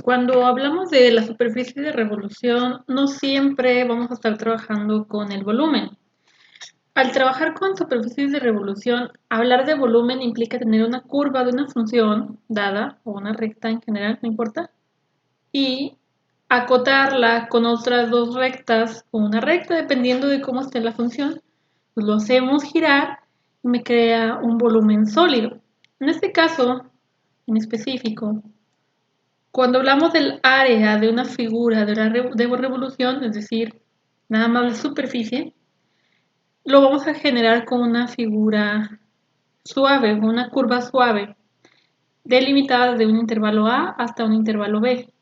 Cuando hablamos de la superficie de revolución, no siempre vamos a estar trabajando con el volumen. Al trabajar con superficies de revolución, hablar de volumen implica tener una curva de una función dada, o una recta en general, no importa, y acotarla con otras dos rectas o una recta, dependiendo de cómo esté la función. Pues lo hacemos girar y me crea un volumen sólido. En este caso, en específico, cuando hablamos del área de una figura de revolución, es decir, nada más la superficie, lo vamos a generar con una figura suave, una curva suave, delimitada de un intervalo A hasta un intervalo B.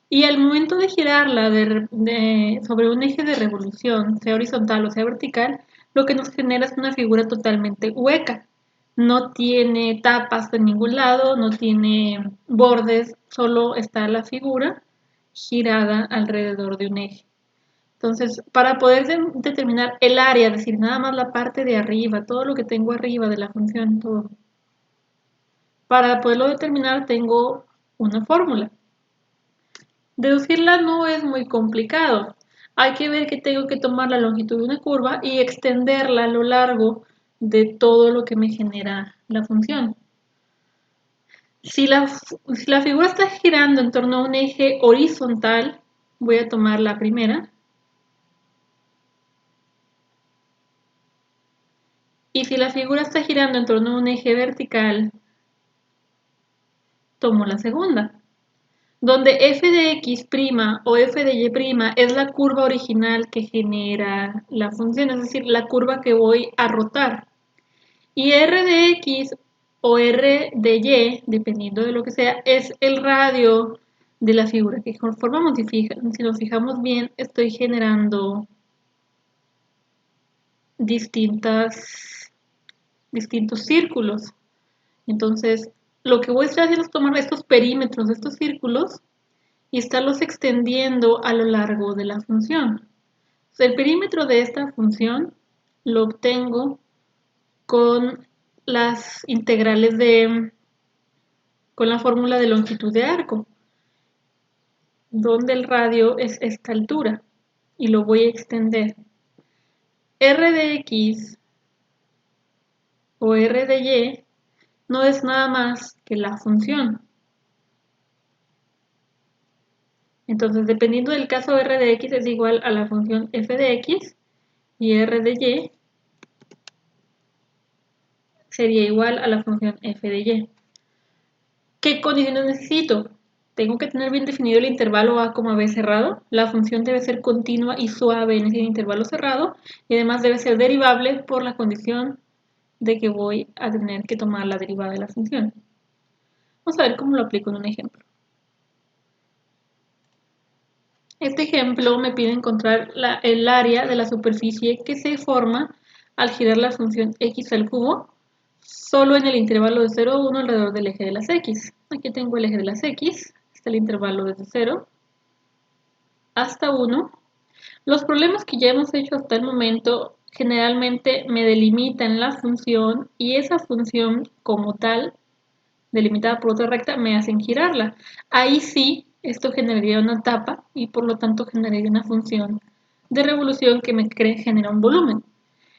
Y al momento de girarla sobre un eje de revolución, sea horizontal o sea vertical, lo que nos genera es una figura totalmente hueca. No tiene tapas de ningún lado, no tiene bordes, solo está la figura girada alrededor de un eje. Entonces, para poder determinar el área, es decir, nada más la parte de arriba, todo lo que tengo arriba de la función, todo. Para poderlo determinar tengo una fórmula. Deducirla no es muy complicado. Hay que ver que tengo que tomar la longitud de una curva y extenderla a lo largo de todo lo que me genera la función. Si la figura está girando en torno a un eje horizontal, voy a tomar la primera. Y si la figura está girando en torno a un eje vertical, tomo la segunda. Donde f de x' o f de y' es la curva original que genera la función, es decir, la curva que voy a rotar. Y r de x o r de y, dependiendo de lo que sea, es el radio de la figura que formamos. Si nos fijamos bien, estoy generando distintos círculos. Entonces, lo que voy a estar haciendo es tomar estos perímetros de estos círculos y estarlos extendiendo a lo largo de la función. El perímetro de esta función lo obtengo con las integrales con la fórmula de longitud de arco, donde el radio es esta altura y lo voy a extender. R de x o r de y no es nada más que la función. Entonces, dependiendo del caso, r de x es igual a la función f de x y r de y sería igual a la función f de y. ¿Qué condiciones necesito? Tengo que tener bien definido el intervalo a, b cerrado. La función debe ser continua y suave en ese intervalo cerrado y además debe ser derivable por la condición de que voy a tener que tomar la derivada de la función. Vamos a ver cómo lo aplico en un ejemplo. Este ejemplo me pide encontrar el área de la superficie que se forma al girar la función x al cubo solo en el intervalo de 0 a 1 alrededor del eje de las x. Aquí tengo el eje de las x, está el intervalo desde 0 hasta 1. Los problemas que ya hemos hecho hasta el momento generalmente me delimitan la función y esa función como tal, delimitada por otra recta, me hacen girarla. Ahí sí, esto generaría una tapa y por lo tanto generaría una función de revolución que me genera un volumen.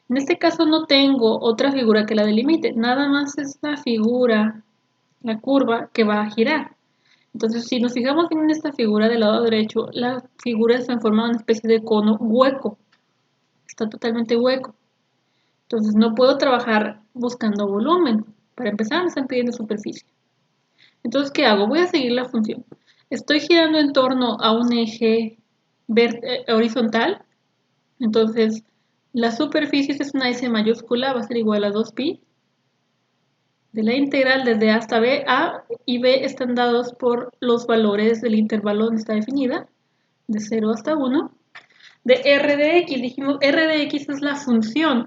En este caso no tengo otra figura que la delimite, nada más es la figura, la curva que va a girar. Entonces, si nos fijamos bien en esta figura del lado derecho, la figura está en forma de una especie de cono hueco, está totalmente hueco. Entonces, no puedo trabajar buscando volumen. Para empezar, me están pidiendo superficie. Entonces, ¿qué hago? Voy a seguir la función. Estoy girando en torno a un eje horizontal, entonces la superficie, esta es una S mayúscula, va a ser igual a 2pi. De la integral desde A hasta B, A y B están dados por los valores del intervalo donde está definida, de 0 hasta 1. De R de X, dijimos, R de X es la función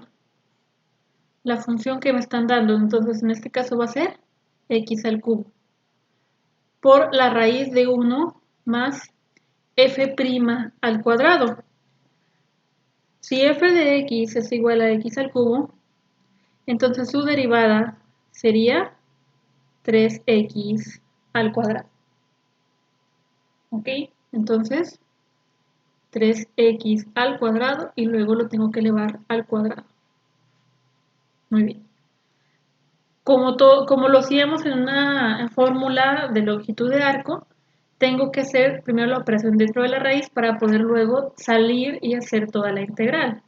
que me están dando, entonces en este caso va a ser X al cubo, por la raíz de 1 más F' al cuadrado. Si f de x es igual a x al cubo, entonces su derivada sería 3x al cuadrado. ¿Ok? Entonces, 3x al cuadrado y luego lo tengo que elevar al cuadrado. Muy bien. Como lo hacíamos en una fórmula de longitud de arco, tengo que hacer primero la operación dentro de la raíz para poder luego salir y hacer toda la integral.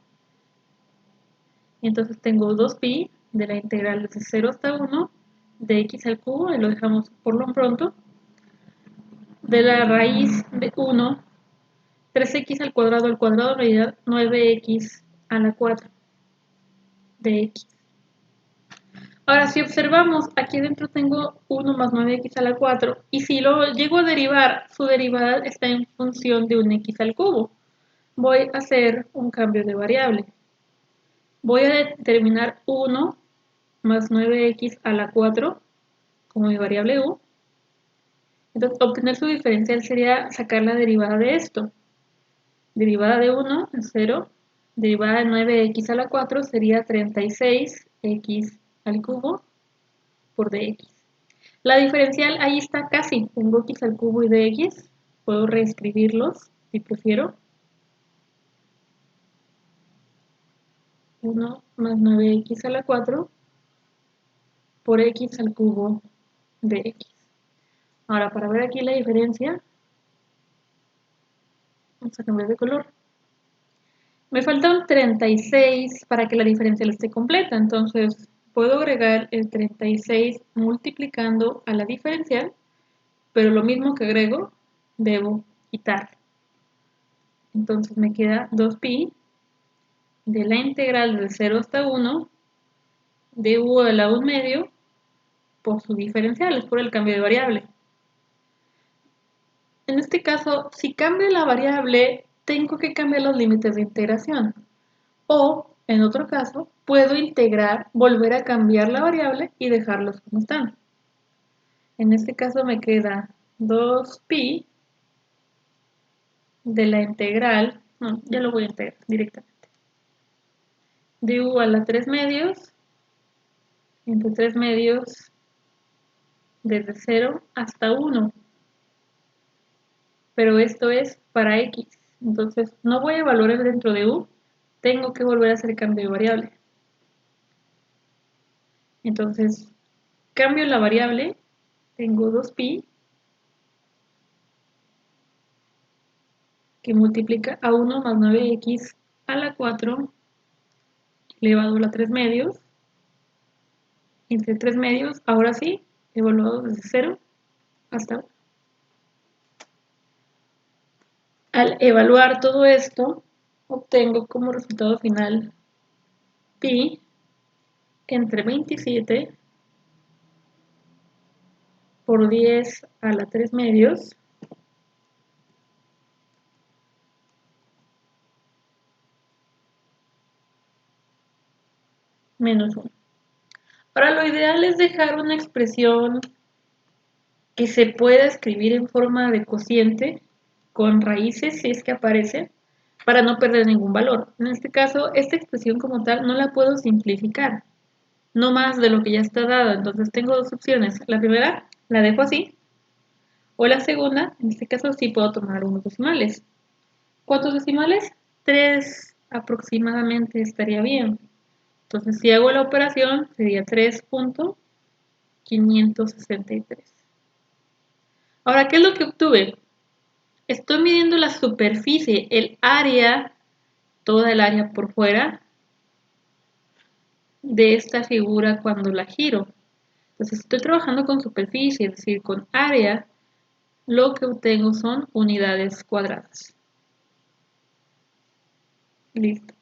Entonces tengo 2pi de la integral desde 0 hasta 1 de x al cubo, y lo dejamos por lo pronto, de la raíz de 1, 3x al cuadrado en realidad 9x a la 4 de x. Ahora, si observamos, aquí dentro tengo 1 más 9x a la 4, y si lo llego a derivar, su derivada está en función de un x al cubo. Voy a hacer un cambio de variable. Voy a determinar 1 más 9x a la 4 como mi variable u. Entonces, obtener su diferencial sería sacar la derivada de esto. Derivada de 1 es 0. Derivada de 9x a la 4 sería 36x al cubo por dx. La diferencial ahí está casi. Tengo x al cubo y dx. Puedo reescribirlos si prefiero. 1 más 9x a la 4 por x al cubo de x. Ahora, para ver aquí la diferencia, vamos a cambiar de color. Me falta un 36 para que la diferencial esté completa, entonces puedo agregar el 36 multiplicando a la diferencial, pero lo mismo que agrego, debo quitar. Entonces me queda 2pi de la integral de 0 hasta 1 de u a la 1 medio por su diferencial, es por el cambio de variable. En este caso, si cambio la variable, tengo que cambiar los límites de integración. O, en otro caso, puedo integrar, volver a cambiar la variable y dejarlos como están. En este caso me queda 2pi de la integral, no, ya lo voy a integrar directamente, de u a la 3 medios, entre 3 medios desde 0 hasta 1. Pero esto es para x. Entonces, no voy a evaluar dentro de u, tengo que volver a hacer cambio de variable. Entonces, cambio la variable, tengo 2pi, que multiplica a 1 más 9x a la 4 elevado a la 3 medios, entre 3 medios, ahora sí, evaluado desde 0 hasta 1. Al evaluar todo esto, obtengo como resultado final pi entre 27 por 10 a la 3 medios menos 1. Ahora lo ideal es dejar una expresión que se pueda escribir en forma de cociente con raíces si es que aparece, para no perder ningún valor. En este caso, esta expresión como tal no la puedo simplificar, no más de lo que ya está dado. Entonces tengo dos opciones. La primera la dejo así, o la segunda, en este caso sí puedo tomar unos decimales. ¿Cuántos decimales? 3 aproximadamente estaría bien. Entonces si hago la operación sería 3.563. Ahora, ¿qué es lo que obtuve? Estoy midiendo la superficie, el área, toda el área por fuera de esta figura cuando la giro. Entonces, estoy trabajando con superficie, es decir, con área, lo que obtengo son unidades cuadradas. Listo.